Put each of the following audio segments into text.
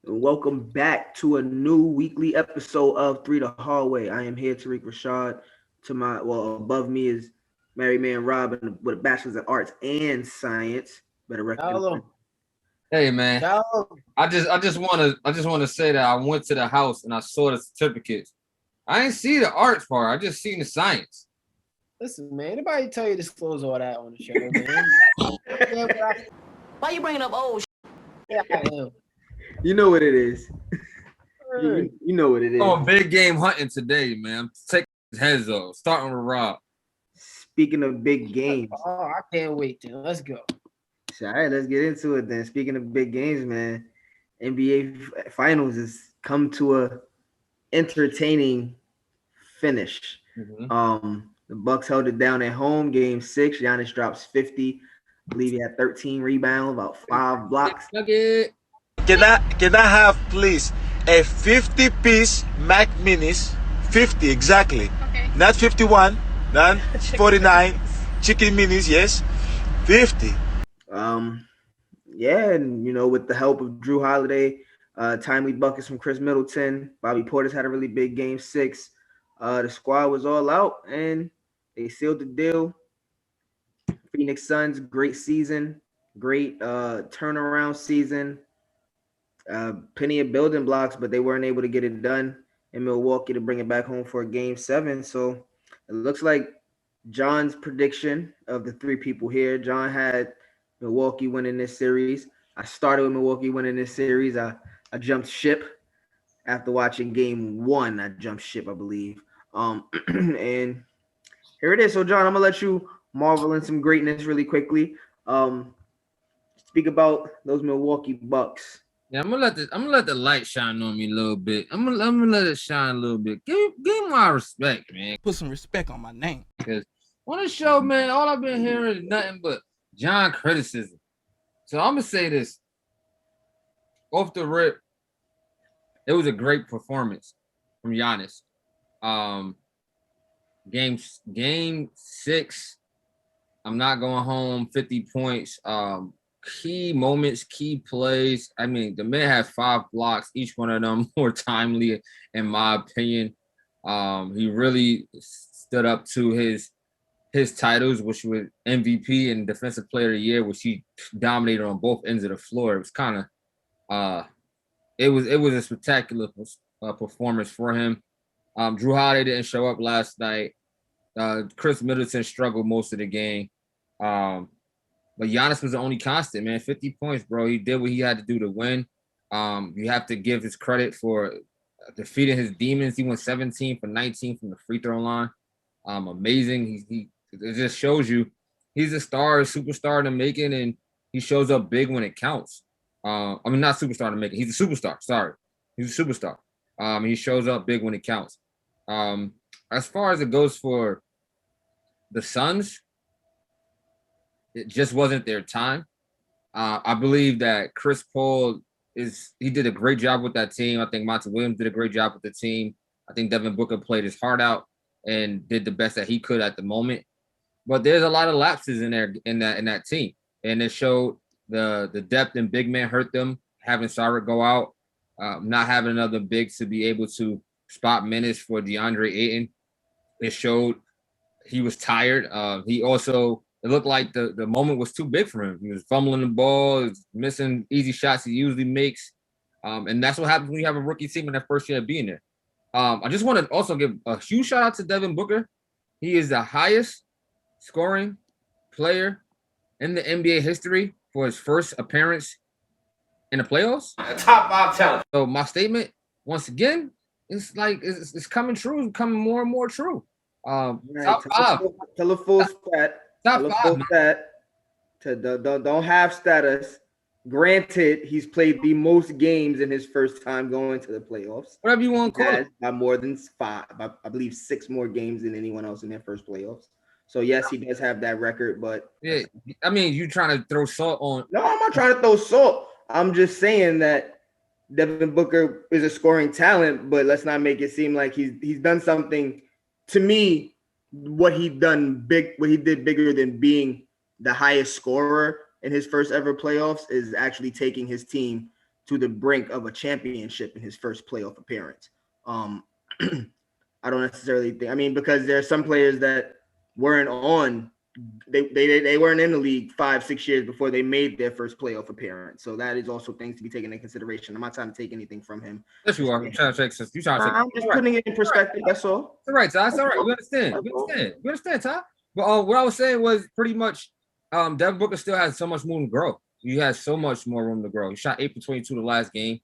Welcome back to a new weekly episode of Three the Hallway. I am here, Tariq Rashad. Above me is Mary Man Rob with a bachelor's in arts and science. Better recognize. Shalom. Hey man, Shalom. I just wanna say that I went to the house and I saw the certificates. I didn't see the arts part. I just seen the science. Listen, man, anybody tell you to disclose all that on the show, man? Why you bringing up old? Yeah, I am. You know what it is. Word. You know what it is. Oh, big game hunting today, man. Take his heads off. Starting with Rob. Speaking of big games, Oh, I can't wait. Then let's go. all right, let's get into it then. Speaking of big games, man, NBA Finals has come to a entertaining finish. The Bucks held it down at home, Game 6. Giannis drops 50. I believe he had 13 rebounds, about 5 blocks. Nugget. Can I have please a 50-piece Mac Minis, 50 exactly, Okay. not 51, not 49 chicken minis, yes, 50. Yeah, and with the help of Drew Holiday, timely buckets from Chris Middleton, Bobby Portis had a really big Game 6. The squad was all out, and they sealed the deal. Phoenix Suns, great season, great turnaround season. Plenty of building blocks, but they weren't able to get it done in Milwaukee to bring it back home for a Game 7. So it looks like John's prediction of the three people here. John had Milwaukee winning this series. I started with Milwaukee winning this series. I jumped ship after watching Game 1. I jumped ship, I believe. And here it is. So John, I'm gonna let you marvel in some greatness really quickly. Speak about those Milwaukee Bucks. Yeah, I'm gonna let the light shine on me a little bit. I'm gonna let it shine a little bit. Give my respect, man. Put some respect on my name. Because on the show, man, all I've been hearing is nothing but John criticism. So I'm gonna say this off the rip. It was a great performance from Giannis. Game 6. I'm not going home. 50 points. Key moments, key plays. I mean, the man had 5 blocks, each one of them more timely, in my opinion. He really stood up to his titles, which were MVP and Defensive Player of the Year, which he dominated on both ends of the floor. It was kind of it was a spectacular performance for him. Drew Holiday didn't show up last night. Chris Middleton struggled most of the game. But Giannis was the only constant, man. 50 points, bro. He did what he had to do to win. You have to give his credit for defeating his demons. He went 17 for 19 from the free throw line. Amazing. It just shows you he's a star, a superstar in the making, and he shows up big when it counts. Not superstar in the making. He's a superstar. Sorry. He's a superstar. He shows up big when it counts. As far as it goes for the Suns, it just wasn't their time. I believe that Chris Paul he did a great job with that team. I think Monty Williams did a great job with the team. I think Devin Booker played his heart out and did the best that he could at the moment. But there's a lot of lapses in there in that team, and it showed the depth and big man hurt them. Having Saric go out, not having another big to be able to spot minutes for DeAndre Ayton. It showed he was tired. It looked like the moment was too big for him. He was fumbling the ball, he was missing easy shots he usually makes. And that's what happens when you have a rookie team in that first year of being there. I just want to also give a huge shout out to Devin Booker. He is the highest scoring player in the NBA history for his first appearance in the playoffs. Top 5 talent. So my statement, once again, it's coming true. It's becoming more and more true. Right, Top 5. Tell a full stat. Top Tell a 5. full stat. Don't have status. Granted, he's played the most games in his first time going to the playoffs. Whatever you want to call it. By more than 5. I believe 6 more games than anyone else in their first playoffs. So yes, he does have that record, but Yeah, I mean, you trying to throw salt on. no, I'm not trying to throw salt. I'm just saying that Devin Booker is a scoring talent, but let's not make it seem like he's done something. To me, what he did bigger than being the highest scorer in his first ever playoffs is actually taking his team to the brink of a championship in his first playoff appearance. I don't necessarily think. I mean, because there are some players that weren't on. They weren't in the league 5-6 years before they made their first playoff appearance. So that is also things to be taken into consideration. I'm not trying to take anything from him. Yes, you are. I'm trying to take sense. You trying to take. I'm just putting it in perspective. That's all. It's all right, Ty. It's all right. We understand. We understand, Ty. But what I was saying was pretty much, Devin Booker still has so much room to grow. He has so much more room to grow. He shot 8 for 22 the last game.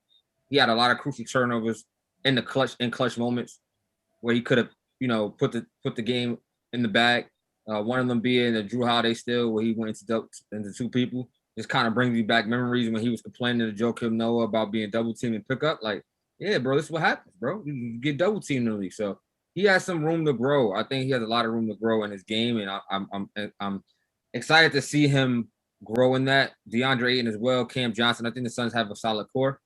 He had a lot of crucial turnovers in clutch moments where he could have, put the game in the bag. One of them being the Drew Holiday steal where he went into two people. Just kind of brings me back memories when he was complaining to Joakim Noah about being double teamed and pick up. Like, yeah, bro, this is what happens, bro. You get double teamed in the league. So he has some room to grow. I think he has a lot of room to grow in his game, and I'm excited to see him grow in that. DeAndre Ayton as well, Cam Johnson. I think the Suns have a solid core.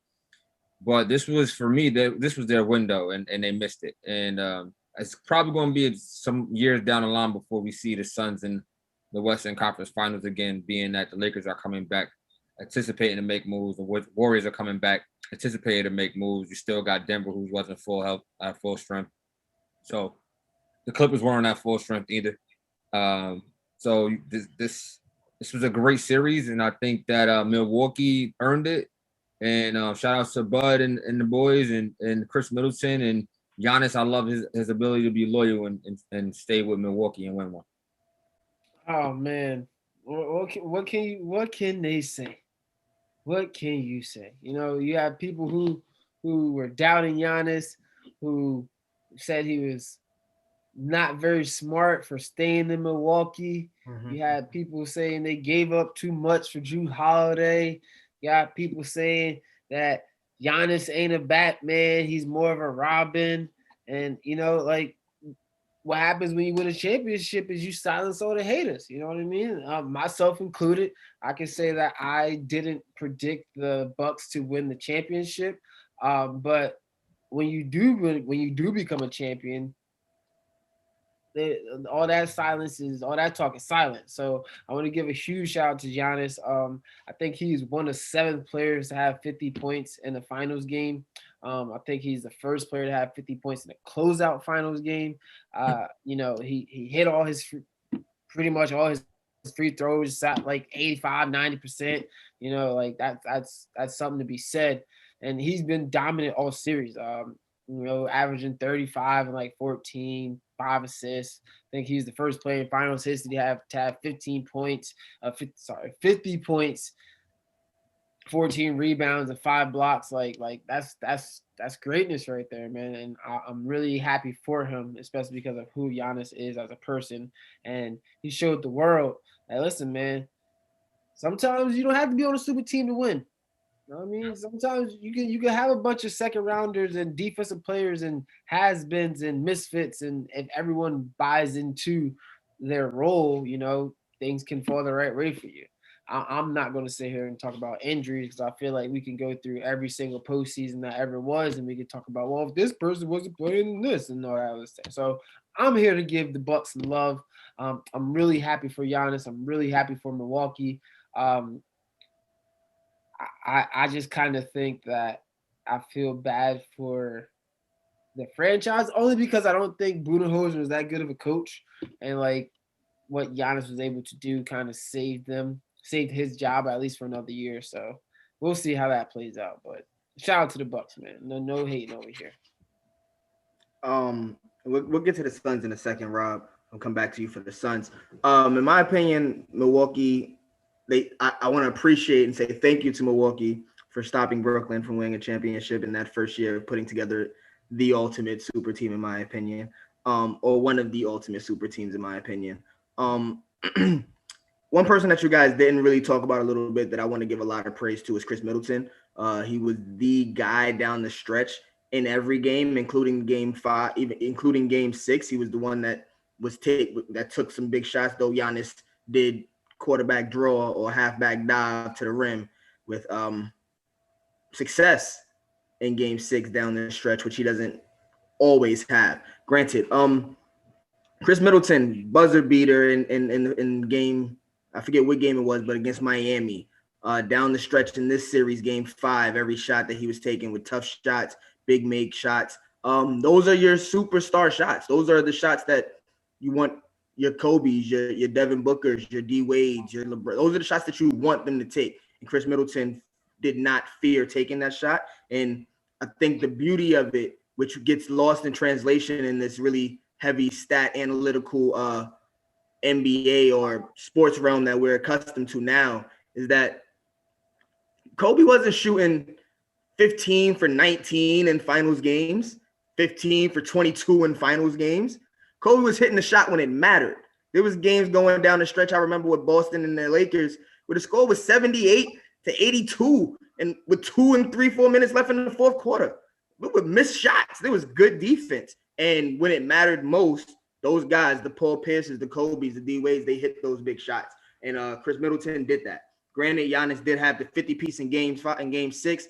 But this was, for me, this was their window, and they missed it. And it's probably going to be some years down the line before we see the Suns in the Western Conference Finals again, being that the Lakers are coming back, anticipating to make moves. The Warriors are coming back, anticipating to make moves. You still got Denver, who wasn't full health, at full strength. So the Clippers weren't at full strength either. So this was a great series, and I think that Milwaukee earned it. And shout out to Bud and the boys and Chris Middleton and Giannis. I love his ability to be loyal and stay with Milwaukee and win one. Oh man, what can they say? What can you say? You have people who were doubting Giannis, who said he was not very smart for staying in Milwaukee. Mm-hmm. You had people saying they gave up too much for Drew Holiday. You got people saying that Giannis ain't a Batman, he's more of a Robin. And, what happens when you win a championship is you silence all the haters. You know what I mean? Myself included, I can say that I didn't predict the Bucks to win the championship. But when you do become a champion, all that talk is silent. So I want to give a huge shout out to Giannis. I think he's one of 7 players to have 50 points in the finals game. I think he's the first player to have 50 points in a closeout finals game. He hit pretty much all his free throws, shot like 85, 90%. That's something to be said. And he's been dominant all series. Averaging 35 and like 14, 5 assists. I think he's the first player in finals history to have 15 points, 50 points, 14 rebounds and 5 blocks. Like that's greatness right there, man. And I'm really happy for him, especially because of who Giannis is as a person. And he showed the world that, listen, man, sometimes you don't have to be on a super team to win. You know what I mean? Sometimes you can have a bunch of second rounders and defensive players and has-beens and misfits, and if everyone buys into their role, things can fall the right way for you. I'm not going to sit here and talk about injuries because I feel like we can go through every single postseason that ever was, and we can talk about, well, if this person wasn't playing this and all that other stuff. So I'm here to give the Bucks some love. I'm really happy for Giannis. I'm really happy for Milwaukee. I just kind of think that I feel bad for the franchise only because I don't think Budenholzer was that good of a coach, and like what Giannis was able to do kind of saved his job at least for another year. So we'll see how that plays out. But shout out to the Bucks, man. No hating over here. We'll get to the Suns in a second, Rob. I'll come back to you for the Suns. In my opinion, Milwaukee. I want to appreciate and say thank you to Milwaukee for stopping Brooklyn from winning a championship in that first year of putting together the ultimate super team, in my opinion, or one of the ultimate super teams, in my opinion. One person that you guys didn't really talk about a little bit that I want to give a lot of praise to is Chris Middleton. He was the guy down the stretch in every game, including game 5, even including game 6. He was the one that took some big shots, though Giannis did quarterback draw or halfback dive to the rim with success in game 6 down the stretch, which he doesn't always have. Granted, Chris Middleton, buzzer beater in game, I forget what game it was, but against Miami, down the stretch in this series, game 5, every shot that he was taking with tough shots, big make shots. Those are your superstar shots. Those are the shots that you want your Kobe's, your Devin Booker's, your D Wade's, your LeBron. Those are the shots that you want them to take. And Chris Middleton did not fear taking that shot. And I think the beauty of it, which gets lost in translation in this really heavy stat analytical NBA or sports realm that we're accustomed to now, is that Kobe wasn't shooting 15 for 19 in finals games, 15 for 22 in finals games. Kobe was hitting the shot when it mattered. There was games going down the stretch. I remember with Boston and the Lakers, where the score was 78 to 82, and with 2 and 3-4 minutes left in the fourth quarter. We would miss shots. There was good defense. And when it mattered most, those guys, the Paul Pierces, the Kobe's, the D Wades, they hit those big shots. And Chris Middleton did that. Granted, Giannis did have the 50-piece in game 6,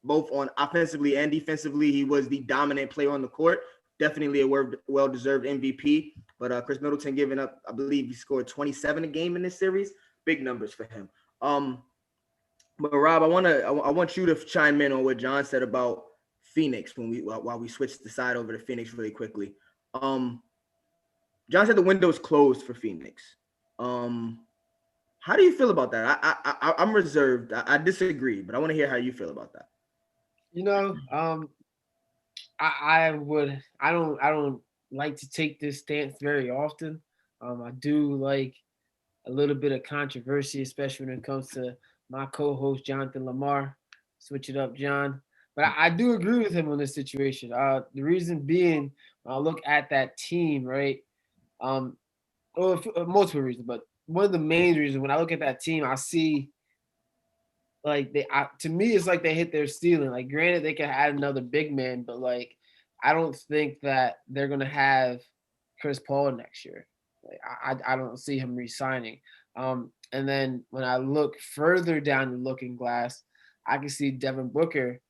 both on offensively and defensively. He was the dominant player on the court. Definitely a well-deserved MVP. But Chris Middleton giving up, I believe he scored 27 a game in this series. Big numbers for him. But Rob, I want you to chime in on what John said about Phoenix while we switch the side over to Phoenix really quickly. John said the window's closed for Phoenix. How do you feel about that? I'm reserved. I disagree, but I want to hear how you feel about that. I don't like to take this stance very often. I do like a little bit of controversy, especially when it comes to my co-host Jonathan Lamar. Switch it up, John. But I do agree with him on this situation. The reason being, I look at that team, right? Multiple reasons, but one of the main reasons when I look at that team, I see like to me, it's like they hit their ceiling. Like, granted, they can add another big man, but like, I don't think that they're gonna have Chris Paul next year. Like, I don't see him re-signing. And then when I look further down the looking glass, I can see Devin Booker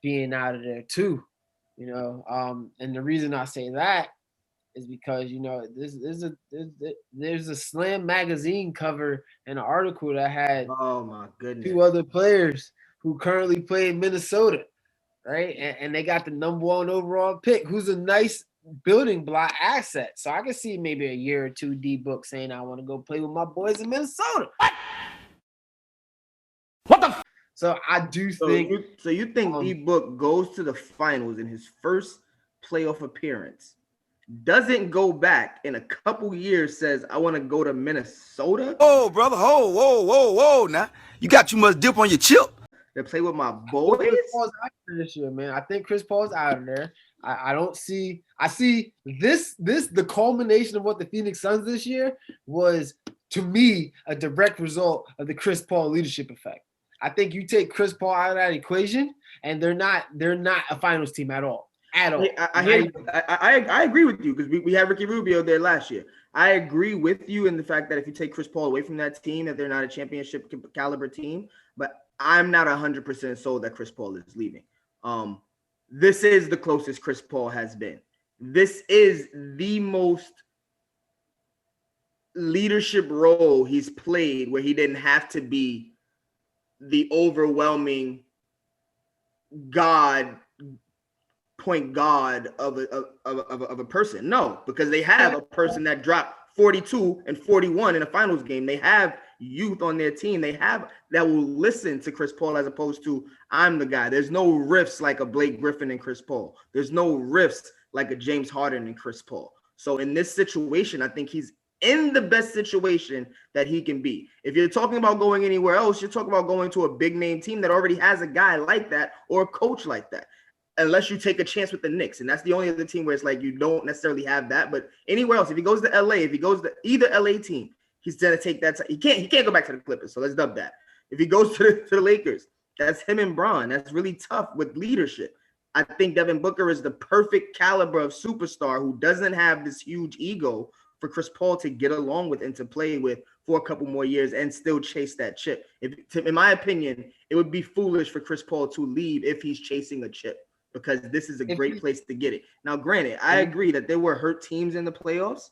being out of there too. And the reason I say that is because there's a Slam magazine cover and an article that had Oh my goodness 2 other players who currently play in Minnesota, right? And they got the #1 overall pick, who's a nice building block asset. So I can see maybe a year or 2 D Book saying, I want to go play with my boys in Minnesota. What the? So I do think. So you think D Book goes to the finals in his first playoff appearance, doesn't go back in a couple years, says, I want to go to Minnesota? Oh, brother, whoa. Now, you got too much dip on your chip. To play with my boys? Chris Paul's out this year, man. I think Chris Paul's out of there. I see this the culmination of what the Phoenix Suns this year was, to me, a direct result of the Chris Paul leadership effect. I think you take Chris Paul out of that equation, and they're not a finals team at all. I agree with you, because we had Ricky Rubio there last year. I agree with you in the fact that if you take Chris Paul away from that team, that they're not a championship caliber team. But I'm not 100% sold that Chris Paul is leaving. This is the closest Chris Paul has been. This is the most leadership role he's played where he didn't have to be the overwhelming point guard of a person. No, because they have a person that dropped 42 and 41 in a finals game. They have youth on their team. They have that will listen to Chris Paul, as opposed to, I'm the guy. There's no riffs like a Blake Griffin and Chris Paul. There's no riffs like a James Harden and Chris Paul. So in this situation, I think he's in the best situation that he can be. If you're talking about going anywhere else, you're talking about going to a big name team that already has a guy like that or a coach like that. Unless you take a chance with the Knicks. And that's the only other team where it's like you don't necessarily have that. But anywhere else, if he goes to LA, if he goes to either LA team, he's going to take that. He can't go back to the Clippers. So let's dub that. If he goes to the Lakers, that's him and Bron. That's really tough with leadership. I think Devin Booker is the perfect caliber of superstar who doesn't have this huge ego for Chris Paul to get along with and to play with for a couple more years and still chase that chip. In my opinion, it would be foolish for Chris Paul to leave if he's chasing a chip, because this is a great place to get it. Now, granted, I agree that there were hurt teams in the playoffs,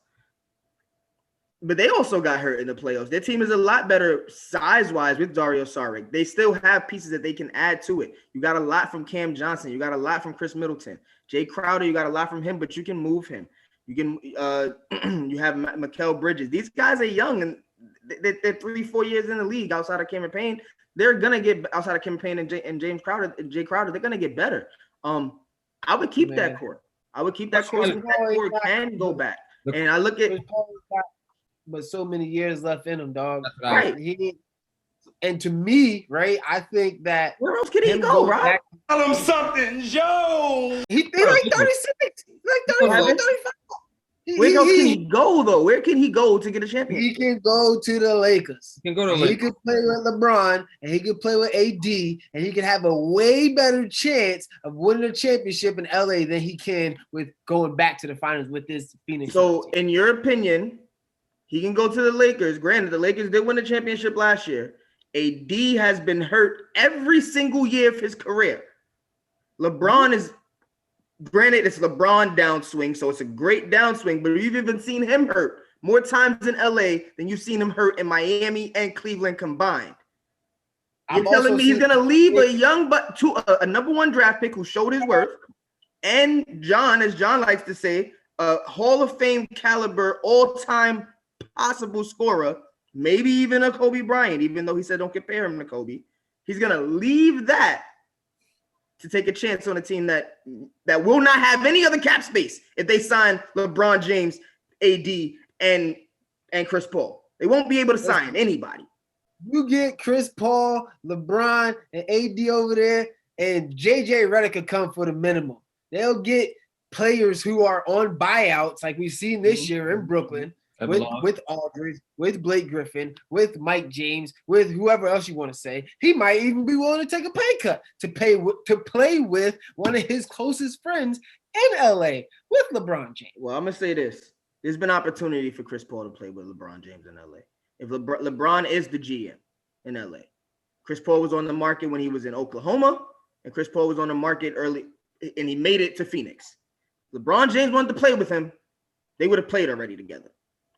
But they also got hurt in the playoffs. Their team is a lot better size-wise with Dario Saric. They still have pieces that they can add to it. You got a lot from Cam Johnson. You got a lot from Chris Middleton. Jay Crowder, you got a lot from him, but you can move him. You can you have Mikal Bridges. These guys are young and they're 3-4 years in the league outside of Cameron Payne. They're gonna get outside of Cameron Payne and James Crowder and Jay Crowder, they're gonna get better. I would keep that core. I would keep that core. That core can go back. And I look at but so many years left in him, dog. Right. And to me, right, I think that where else can he go, Rob? Tell him something, Joe. He's like 36, like 34, 35. Where else can he go, though? Where can he go to get a championship? He can go to the Lakers. He can go to Lakers. He can play with LeBron, and he can play with AD, and he can have a way better chance of winning a championship in LA than he can with going back to the finals with this Phoenix. So, in your opinion, he can go to the Lakers. Granted, the Lakers did win the championship last year. AD has been hurt every single year of his career. LeBron is, granted, it's LeBron downswing, so it's a great downswing, but you've even seen him hurt more times in LA than you've seen him hurt in Miami and Cleveland combined. You're telling me he's going to leave a young but to a number one draft pick who showed his worth, and John, as John likes to say, a Hall of Fame caliber all-time possible scorer, maybe even a Kobe Bryant, even though he said don't compare him to Kobe. He's going to leave that to take a chance on a team that will not have any other cap space if they sign LeBron James, AD, and Chris Paul. They won't be able to sign anybody. You get Chris Paul, LeBron, and AD over there, and JJ Redick could come for the minimum. They'll get players who are on buyouts like we've seen this year in Brooklyn with Aldridge, with Blake Griffin, with Mike James, with whoever else you want to say. He might even be willing to take a pay cut to play with one of his closest friends in LA with LeBron James. Well, I'm going to say this. There's been opportunity for Chris Paul to play with LeBron James in LA. If LeBron is the GM in LA, Chris Paul was on the market when he was in Oklahoma, and Chris Paul was on the market early, and he made it to Phoenix. LeBron James wanted to play with him. They would have played already together.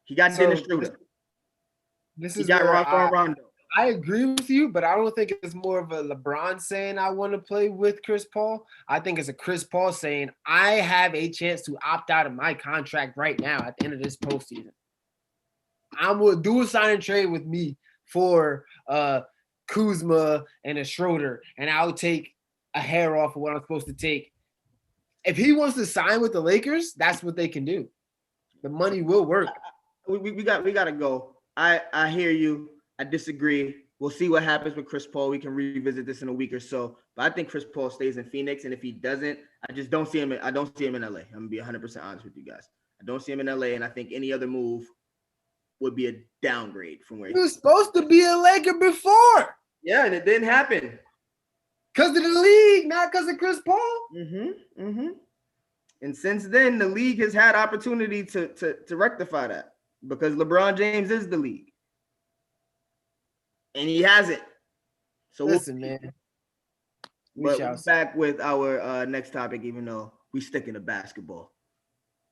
He got Dennis Schroeder. This he is got where Rondo. I agree with you, but I don't think it's more of a LeBron saying I want to play with Chris Paul. I think it's a Chris Paul saying I have a chance to opt out of my contract right now at the end of this postseason. I'm going to do a sign and trade with me for Kuzma and a Schroeder, and I'll take a hair off of what I'm supposed to take. If he wants to sign with the Lakers, that's what they can do. The money will work. We got to go. I hear you. I disagree. We'll see what happens with Chris Paul. We can revisit this in a week or so. But I think Chris Paul stays in Phoenix, and if he doesn't, I just don't see him. I don't see him in LA. I'm gonna be 100% honest with you guys. I don't see him in LA, and I think any other move would be a downgrade from where he was supposed to be a Laker before. Yeah, and it didn't happen because of the league, not because of Chris Paul. And since then, the league has had opportunity to rectify that because LeBron James is the league. And he hasn't. So listen, man. We're back with our next topic, even though we stick in the basketball.